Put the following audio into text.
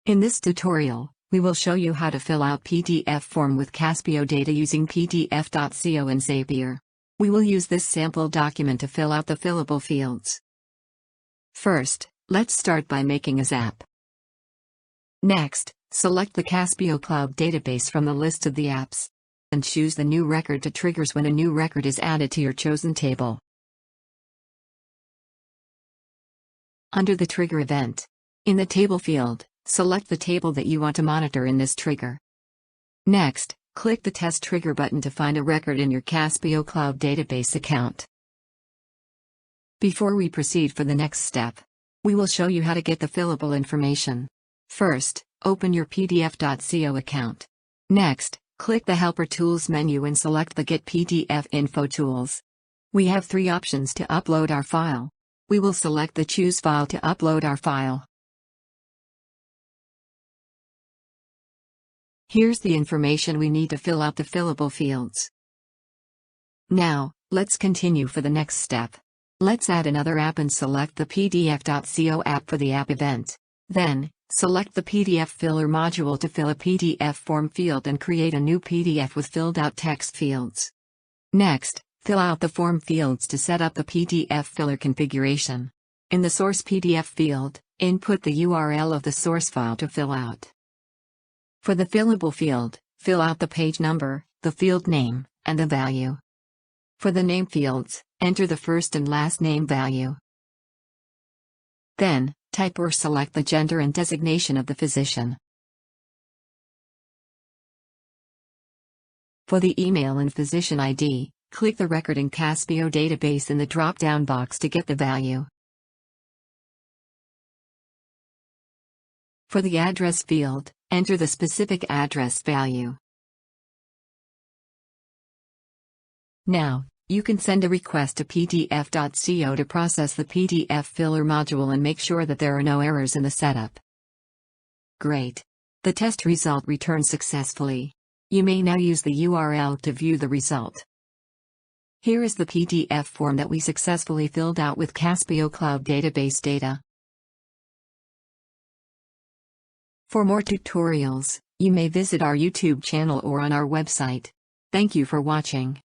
In this tutorial, we will show you how to fill out PDF form with Caspio Data using PDF.co and Zapier. We will use this sample document to fill out the fillable fields. First, let's start by making a Zap. Next, select the Caspio Cloud database from the list of the apps, and choose the new record to triggers when a new record is added to your chosen table. Under the trigger event, in the table field, select the table that you want to monitor in this trigger. Next, click the Test Trigger button to find a record in your Caspio Cloud database account. Before we proceed for the next step, we will show you how to get the fillable information. First, open your PDF.co account. Next, click the Helper Tools menu and select the Get PDF Info Tools. We have three options to upload our file. We will select the Choose File to upload our file. Here's the information we need to fill out the fillable fields. Now, let's continue for the next step. Let's add another app and select the PDF.co app for the app event. Then, select the PDF filler module to fill a PDF form field and create a new PDF with filled out text fields. Next, fill out the form fields to set up the PDF filler configuration. In the source PDF field, input the URL of the source file to fill out. For the fillable field, fill out the page number, the field name, and the value. For the name fields, enter the first and last name value. Then, type or select the gender and designation of the physician. For the email and physician ID, click the record in Caspio database in the drop-down box to get the value. For the address field, enter the specific address value. Now, you can send a request to PDF.co to process the PDF filler module and make sure that there are no errors in the setup. Great! The test result returned successfully. You may now use the URL to view the result. Here is the PDF form that we successfully filled out with Caspio Cloud database data. For more tutorials, you may visit our YouTube channel or on our website. Thank you for watching.